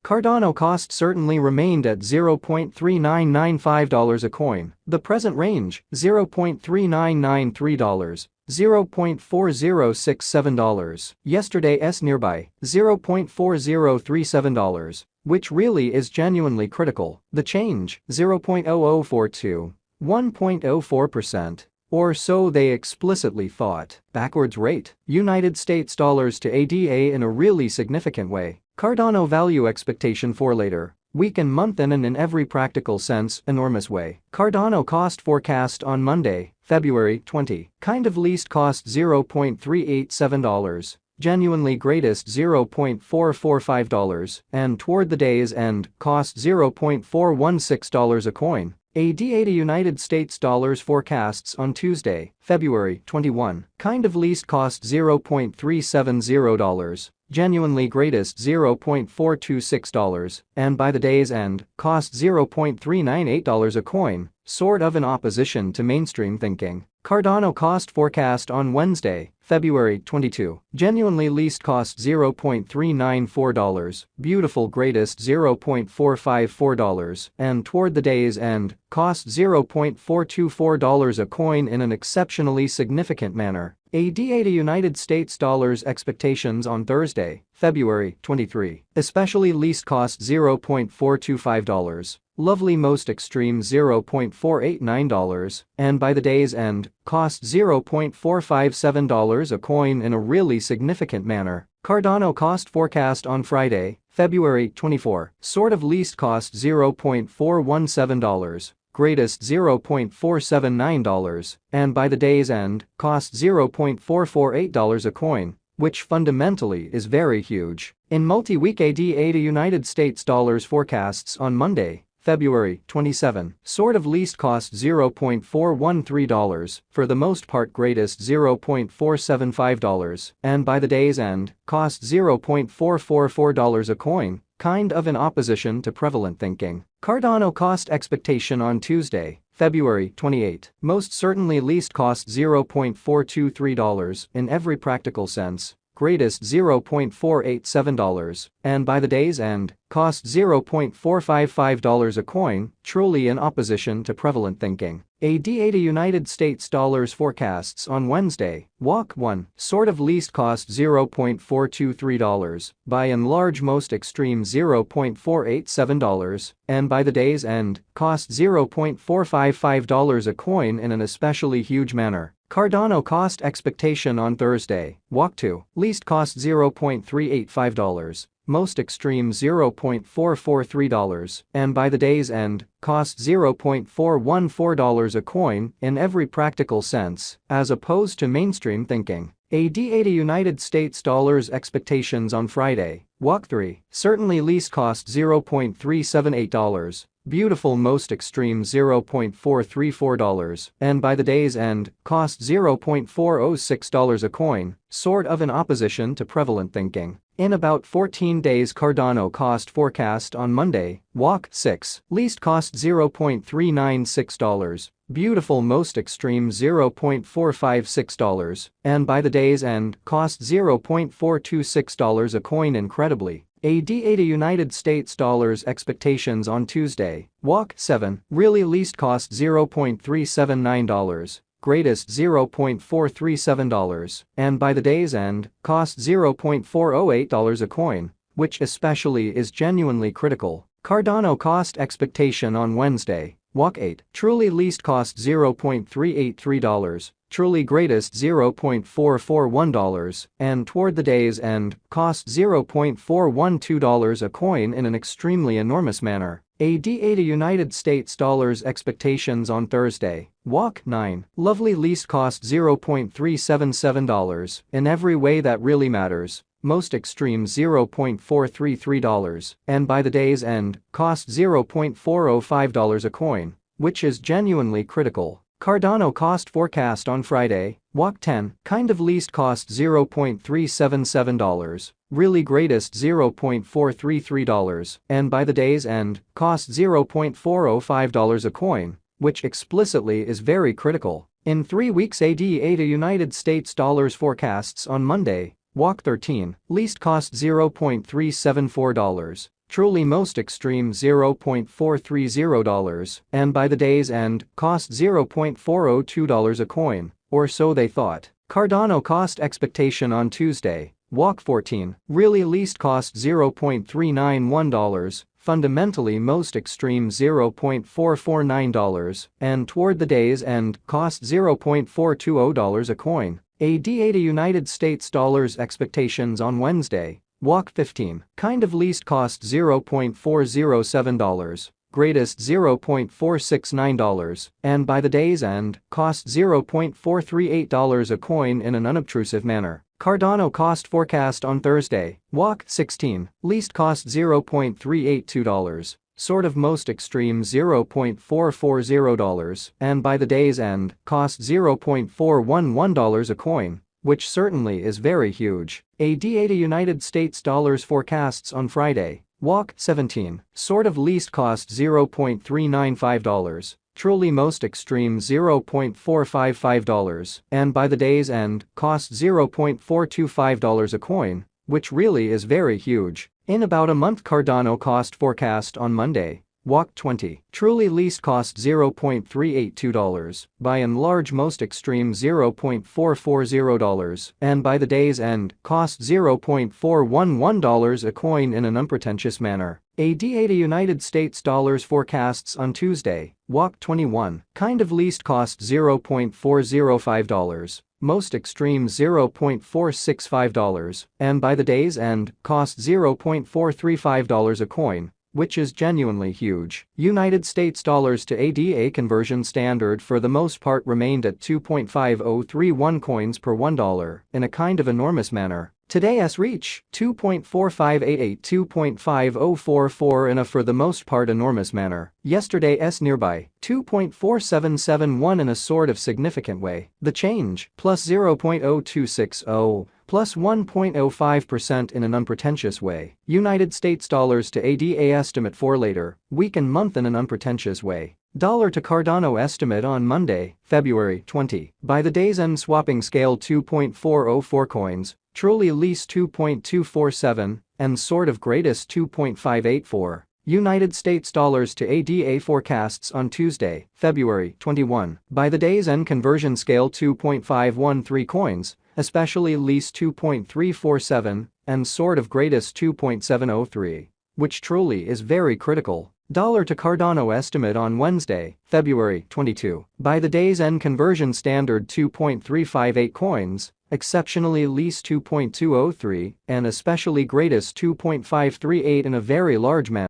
Cardano cost certainly remained at $0.3995 a coin. The present range, $0.3993. $0.4067. Yesterday's nearby, $0.4037, which really is genuinely critical. The change, 0.0042. 1.04%. Or so they explicitly thought. Backwards rate, United States dollars to ADA in a really significant way. Cardano value expectation for later. Week and month and in every practical sense, enormous way. Cardano cost forecast on Monday, February 20. Kind of least cost $0.387. Genuinely greatest $0.445, and toward the day's end, cost $0.416 a coin. ADA to United States dollars forecasts on Tuesday, February 21. Kind of least cost $0.370. Genuinely greatest $0.426, and by the day's end, cost $0.398 a coin, sort of in opposition to mainstream thinking. Cardano cost forecast on Wednesday, February 22. Genuinely least cost $0.394, beautiful greatest $0.454, and toward the day's end, cost $0.424 a coin in an exceptionally significant manner. ADA to United States dollars expectations on Thursday, February 23. Especially least cost $0.425. Lovely most extreme $0.489, and by the day's end, cost $0.457 a coin in a really significant manner. Cardano cost forecast on Friday, February 24. Sort of least cost $0.417. Greatest $0.479, and by the day's end, cost $0.448 a coin, which fundamentally is very huge. In multi-week ADA to United States dollars forecasts on Monday, February 27. Sort of least cost $0.413, for the most part greatest $0.475, and by the day's end, cost $0.444 a coin, kind of in opposition to prevalent thinking. Cardano cost expectation on Tuesday, February 28. Most certainly least cost $0.423 in every practical sense. Greatest $0.487, and by the day's end, cost $0.455 a coin, truly in opposition to prevalent thinking. ADA to United States dollars forecasts on Wednesday, Walk 1, sort of least cost $0.423, by and large most extreme $0.487, and by the day's end, cost $0.455 a coin in an especially huge manner. Cardano cost expectation on Thursday, Walk 2, least cost $0.385, most extreme $0.443, and by the day's end, cost $0.414 a coin in every practical sense, as opposed to mainstream thinking. ADA to United States dollars expectations on Friday, Walk 3, certainly least cost $0.378. Beautiful most extreme $0.434, and by the day's end, cost $0.406 a coin, sort of in opposition to prevalent thinking. In about 14 days Cardano cost forecast on Monday, Walk 6, least cost $0.396, beautiful most extreme $0.456, and by the day's end, cost $0.426 a coin incredibly. ADA to United States dollars expectations on Tuesday, Walk 7, really least cost $0.379, greatest $0.437, and by the day's end, cost $0.408 a coin, which especially is genuinely critical. Cardano cost expectation on Wednesday, Walk 8, truly least cost $0.383, truly greatest $0.441, and toward the day's end, cost $0.412 a coin in an extremely enormous manner. ADA to United States dollars expectations on Thursday, Walk 9, lovely least cost $0.377, in every way that really matters. Most extreme $0.433, and by the day's end, cost $0.405 a coin, which is genuinely critical. Cardano cost forecast on Friday, Walk 10, kind of least cost $0.377, really greatest $0.433, and by the day's end, cost $0.405 a coin, which explicitly is very critical. In 3 weeks ADA to United States dollars forecasts on Monday, Walk 13, least cost $0.374, truly most extreme $0.430, and by the day's end, cost $0.402 a coin, or so they thought. Cardano cost expectation on Tuesday, walk 14, really least cost $0.391, fundamentally most extreme $0.449, and toward the day's end, cost $0.420 a coin. ADA to United States dollars expectations on Wednesday, walk 15, kind of least cost $0.407. Greatest $0.469, and by the day's end, cost $0.438 a coin in an unobtrusive manner. Cardano cost forecast on Thursday, walk 16, least cost $0.382, sort of most extreme $0.440, and by the day's end, cost $0.411 a coin, which certainly is very huge. ADA to United States dollars forecasts on Friday, walk 17, sort of least cost $0.395, truly most extreme $0.455, and by the day's end, cost $0.425 a coin, which really is very huge. In about a month Cardano cost forecast on Monday, walk 20, truly least cost $0.382, by and large most extreme $0.440, and by the day's end, cost $0.411 a coin in an unpretentious manner. ADA to United States dollars forecasts on Tuesday, walk 21, kind of least cost $0.405, most extreme $0.465, and by the day's end, cost $0.435 a coin, which is genuinely huge. United States dollars to ADA conversion standard for the most part remained at 2.5031 coins per $1 in a kind of enormous manner. Today's reach, 2.4588 2.5044 in a for the most part enormous manner. Yesterday's nearby, 2.4771 in a sort of significant way. The change, plus 0.0260, plus 1.05% in an unpretentious way. United States dollars to ADA estimate for later, week and month in an unpretentious way. Dollar to Cardano estimate on Monday, February 20. By the day's end swapping scale 2.404 coins, truly least 2.247, and sort of greatest 2.584. United States dollars to ADA forecasts on Tuesday, February 21. By the day's end conversion scale 2.513 coins, especially least 2.347, and sort of greatest 2.703, which truly is very critical. Dollar to Cardano estimate on Wednesday, February 22. By the day's end conversion standard 2.358 coins, exceptionally least 2.203, and especially greatest 2.538 in a very large manner.